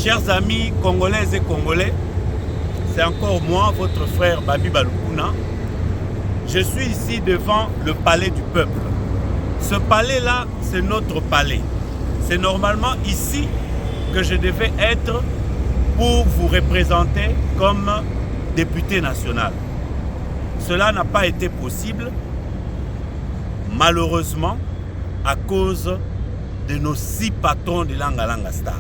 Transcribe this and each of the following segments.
Chers amis congolaises et congolais, c'est encore moi, votre frère Babi Balukuna. Je suis ici devant le palais du peuple. Ce palais-là, c'est notre palais. C'est normalement ici que je devais être pour vous représenter comme député national. Cela n'a pas été possible, malheureusement, à cause de nos 6 patrons de Langa Star.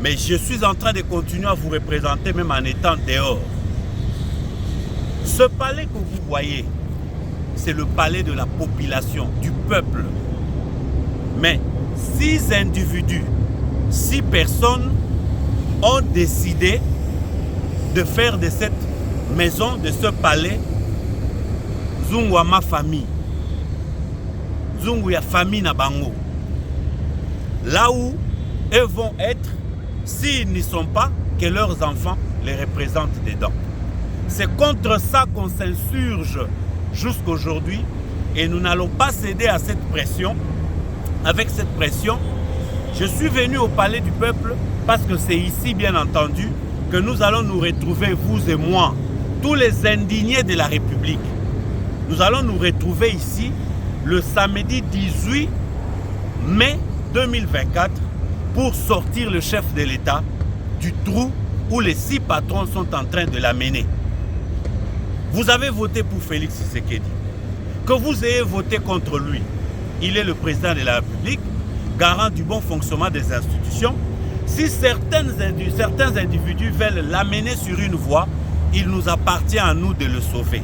Mais je suis en train de continuer à vous représenter même en étant dehors. Ce palais que vous voyez, c'est le palais de la population, du peuple. Mais 6 individus, 6 personnes ont décidé de faire de cette maison, de ce palais, Zungu à ma famille. Zungu ya famille na bango. Là où eux vont être, s'ils n'y sont pas, que leurs enfants les représentent dedans. C'est contre ça qu'on s'insurge jusqu'aujourd'hui et nous n'allons pas céder à cette pression. Avec cette pression, je suis venu au palais du peuple parce que c'est ici, bien entendu, que nous allons nous retrouver, vous et moi, tous les indignés de la République. Nous allons nous retrouver ici le samedi 18 mai 2024 pour sortir le chef de l'État du trou où les 6 patrons sont en train de l'amener. Vous avez voté pour Félix Tshisekedi. Que vous ayez voté contre lui, il est le président de la République, garant du bon fonctionnement des institutions. Si certains individus veulent l'amener sur une voie, il nous appartient à nous de le sauver.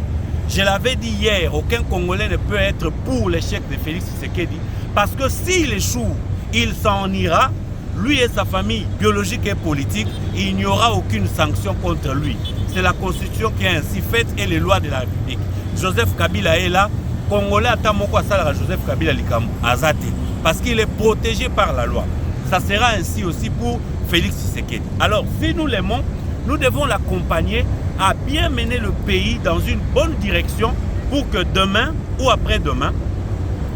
Je l'avais dit hier, aucun Congolais ne peut être pour l'échec de Félix Tshisekedi parce que s'il échoue, il s'en ira, lui et sa famille biologique et politique, et il n'y aura aucune sanction contre lui. C'est la Constitution qui est ainsi faite et les lois de la République. Joseph Kabila est là, Congolais atamoko asala Joseph Kabila likambo azate parce qu'il est protégé par la loi. Ça sera ainsi aussi pour Félix Tshisekedi. Alors, si nous l'aimons, nous devons l'accompagner à bien mener le pays dans une bonne direction pour que demain ou après-demain,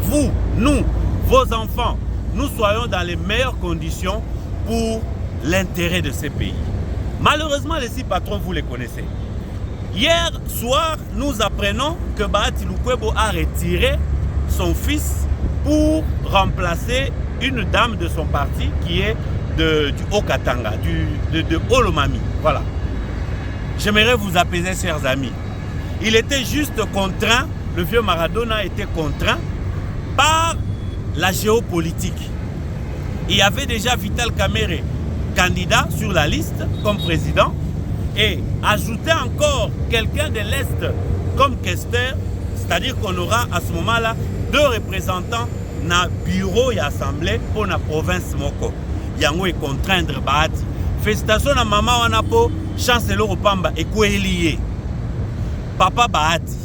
vous, nous, vos enfants, nous soyons dans les meilleures conditions pour l'intérêt de ce pays. Malheureusement, les 6 patrons, vous les connaissez. Hier soir, nous apprenons que Bahati Lukwebo a retiré son fils pour remplacer une dame de son parti qui est du Haut-Katanga, de Olomami. Voilà. J'aimerais vous apaiser, chers amis. Il était juste contraint, le vieux Maradona était contraint par la géopolitique. Il y avait déjà Vital Kamerhe, candidat sur la liste comme président, et ajouter encore quelqu'un de l'Est comme questeur, c'est-à-dire qu'on aura à ce moment-là 2 représentants dans le bureau et l'assemblée pour la province Moko. Yango est contraindre Bahati. Félicitations à maman Wanapo, chancelier Pamba et Kouelié. Papa Bahati,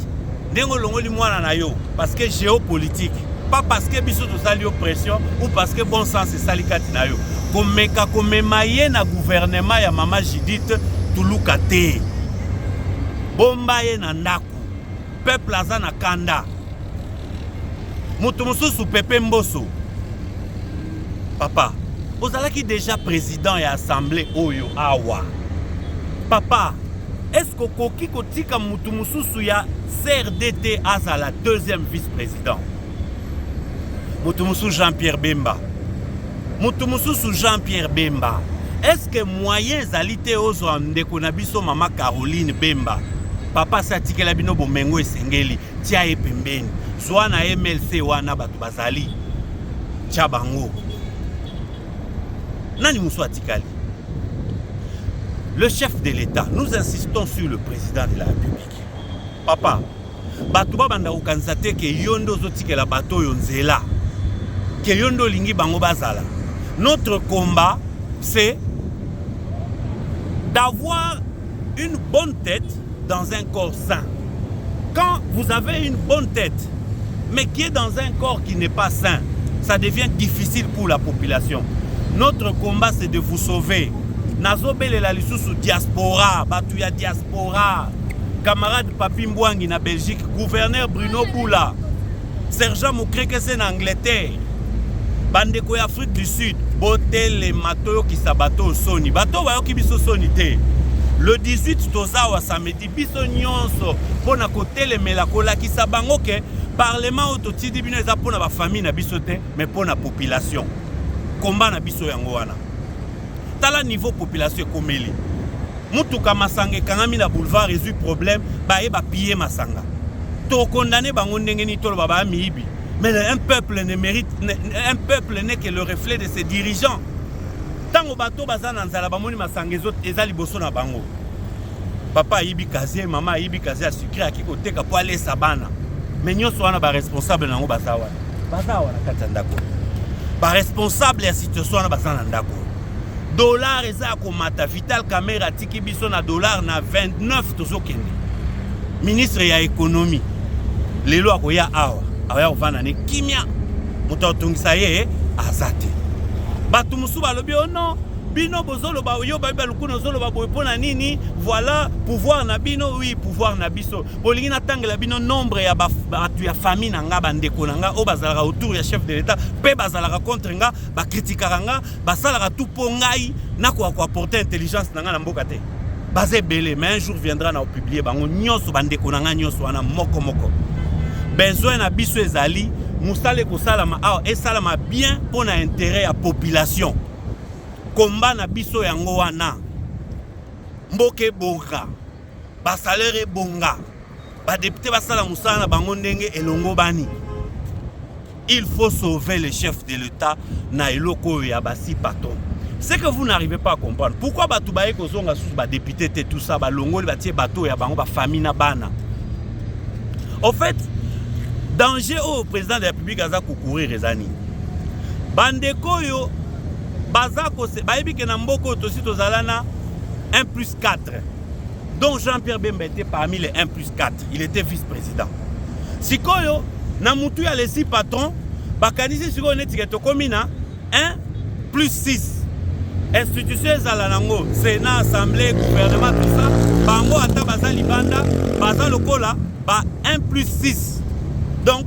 ndengo longoli mwana na yo parce que géopolitique, pas parce que biso to sali oppression ou parce que bon sens c'est salikati na yo. Komeka komemaye na gouvernement ya mama Judith tuluka te. Bomba ye na ndaku. Peuple aza na kanda. Mutu mususu Pepe Mboso. Papa, ozalaki déjà président et assemblée oyo awa. Papa, est-ce que koki kotika mutu mususu ya CRDT aza la 2e vice-président? Mutu mususu Jean-Pierre Bemba. Mutu mususu Jean-Pierre Bemba. Est-ce que moyens alite ozo ndeko na biso mama Caroline Bemba? Papa satikela bino bomengo esengeli tia ye pembeni. Zwa na MLC wana batu bazali. Tia bango. Nani musu atikali? Le chef de l'État, nous insistons sur le président de la République. Papa, batu babanda ukansate ke yondo zotikela bato yonzela. Ke yondo lingi bango bazala. Notre combat, c'est d'avoir une bonne tête dans un corps sain. Quand vous avez une bonne tête, mais qui est dans un corps qui n'est pas sain, ça devient difficile pour la population. Notre combat, c'est de vous sauver. Nazobele la lisusu diaspora, batuya diaspora, camarade Papi Mbwangi na Belgique, gouverneur Bruno Boula, sergent Moukreke c'est en Angleterre. bandeko ya Afrique du Sud botele matoyo ki sabato soni bato bayo ki biso soni te. Le 18 tozawa samedi biso nyonso pona kotele mela ki sabango ke parlement ototidi bino eza pona ba famille na biso te mais pona population. Combat na biso yango wana. Tala niveau population komeli. Mutuka masanga kangami na boulevard résout problème ba piller masanga. To condamné bango ndenge ni tolo baba miibi. Mais un peuple ne mérite un peuple n'est que le reflet de ses dirigeants. Tango bato bazana nzala bamoni masanga ezot ezali boso na bango. Papa yibi kaze, mama yibi kaze a sucré akikoteka po aller sabana. Mais nyonso wana ba responsable nango bazawa. Bazawa na katandako. Ba responsable ya situation na bazana ndako. Dollar eza komata Vital Caméra tiki biso na dollar na 29 tozokende. Ministre ya économie. Lelo akoya awa. Aya ovana ne kimia. Muto tungisa ye azate. Batu musu balobi non. Bino bozolo ba yo ba lukuno zolo ba boyepona nini? Voilà pouvoir na bino, oui pouvoir na biso. Bolingi na tangela bino nombre ya batu ya famille na nga bandeko na nga o bazalaka autour ya chef de l'état, pe bazalaka contre nga, ba critikaka nga, basalaka tout po ngai na ko apporter intelligence na nga na mboka te. Bazé belé, mais un jour viendra na publier bango nyonso bandeko na nga nyonso wana moko moko. Besoin na biso ezali musale ko salama et salama bien pour na intérêt à population. Combat na biso yango wana mboke bonga ba salaire bonga ba député basala musala na bango ndenge elongo bani. Il faut sauver le chef de l'État na eloko ya basi patron. C'est que vous n'arrivez pas à comprendre pourquoi batu baye kozonga sous ba député te tout ça ba longoli batie bato ya bango ba famille na bana. En fait danger au président de la République aza kokourir ezani bandeko yo bazako se bayebi ke na mboko tosi tozalana 1+4 donc Jean-Pierre Bemba était parmi les 1+4 il était vice-président sikoyo na mutu ya les 6 patrons bakanisi sikoyo neti ke tokomi na 1+6 institution ezala nango Sénat assemblée gouvernement tout ça bango ata baza libanda baza lokola ba 1+6 donc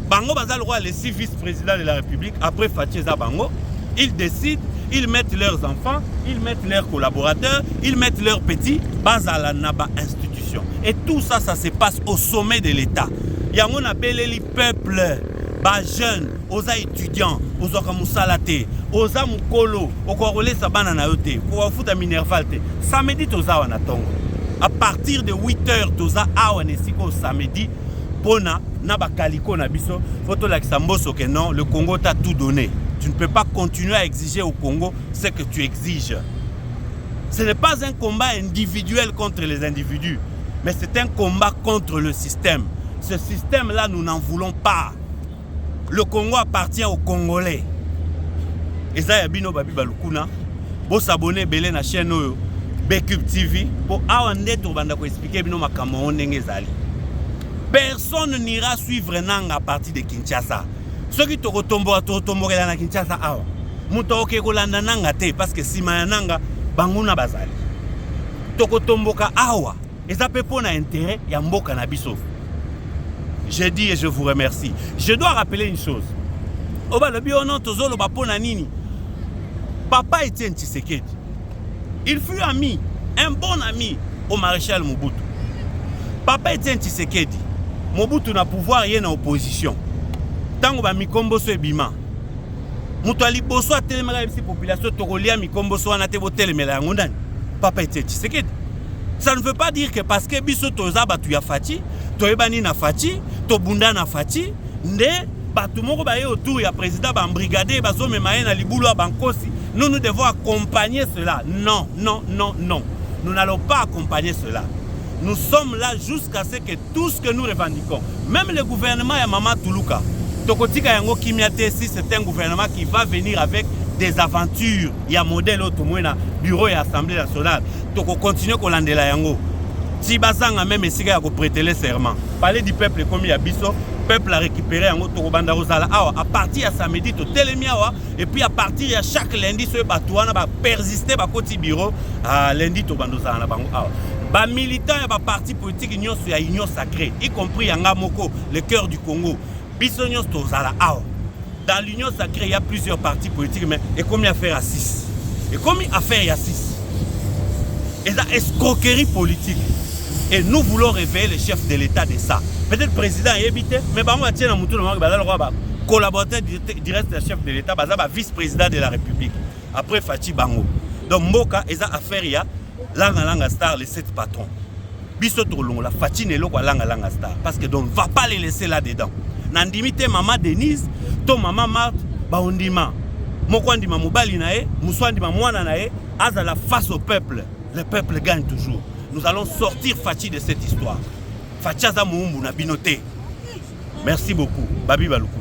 bango baza lokola les 6 vice-présidents de la République après Fathi Bango. Ils décident, ils mettent leurs enfants, ils mettent leurs collaborateurs, ils mettent leurs petits, bas à la Naba institution. Et tout ça, ça se passe au sommet de l'État. Il y a un appel les peuples, bas jeunes, aux étudiants, aux okamusalate, aux amukolo, aux korole sabana na yote, aux afuta minervalte. Samedi toza wana tongo. À partir de 8h toza awane siko samedi, pona naba kaliko na biso, photo la kisamboso que non, le Congo t'a tout donné. Tu ne peux pas continuer à exiger au Congo ce que tu exiges. Ce n'est pas un combat individuel contre les individus, mais c'est un combat contre le système. Ce système-là, nous n'en voulons pas. Le Congo appartient aux Congolais. Et ça, Yabino Babi Balukuna, pour s'abonner à la chaîne Bécube TV, pour expliquer personne n'ira suivre Nanga à partir de Kinshasa. Ceux qui te retombent à Kinshasa, mutoke kolanda nanga te parce que si nanga banguna bazali. Tokotomboka awa, et ça peut pour intérêt ya mboka na biso. Je dis et je vous remercie. Je dois rappeler une chose. Oba le bionon tozolo ba pona nini. Papa Etienne Tshisekedi. Il fut ami, un bon ami au maréchal Mobutu. Papa Etienne Tshisekedi. Mobutu na pouvoir yé na opposition. Tango ba mikombo so ebima mutu aliboso atelemaka bisi population tokolia mikombo so wana te botelemela yango ndani Papa Etienne Tshisekedi. Ça ne veut pas dire que parce que biso toza batu ya Fathi toyebani na Fathi tobunda na Fathi nde batu moko baye autour ya président ba brigadier bazo memaye na libulu ya bankosi. Nous devons accompagner cela. Non, non, non, non. Nous n'allons pas accompagner cela. Nous sommes là jusqu'à ce que tout ce que nous revendiquons, même le gouvernement ya Mama Toulouka, Tokotika Yango Kimiate, si c'est un gouvernement qui va venir avec des aventures, il y a un modèle automobile, bureau et assemblée nationale, Toko continue Kolandela Yango. Si Basanga même ici à prêter le serment, parler du peuple comme il y a biso, peuple a récupéré Yango Toko Banda Rosala, à partir de samedi, to Telemiawa, et puis à partir de chaque lundi, ce batouana va persister à côté bureau, à lundi to Bandozana Bango. Ba militants et ba parti politique union sur union sacrée, y compris Yanga Moko, le cœur du Congo. Bisognos tozala awa. dans l'Union sacrée, il y a plusieurs partis politiques, mais et comme il y a affaire à 6. Et comme il y a affaire à 6. Et ça, escroquerie politique. Et nous voulons réveiller le chef de l'État de ça. Peut-être le président est évité, mais on va tirer le collaborateur direct du chef de l'État, vice-président de la République. Après Fachi Bango. Donc, Moka, et ça affaire, il y a Langa Star, les 7 patrons. Biso Tolong, la Fachi Nelo, Langa Star. Parce que donc, on ne va pas les laisser là-dedans. Nandimite maman Denise, ton maman Marthe, Baondima. Moko Ndima Moubali Nae, Moussa Ndima Mouana Nae, Azala face au peuple. Le peuple gagne toujours. Nous allons sortir Fachi de cette histoire. Fachi Aza Moumbu na binoté. Merci beaucoup. Babi Baloukou.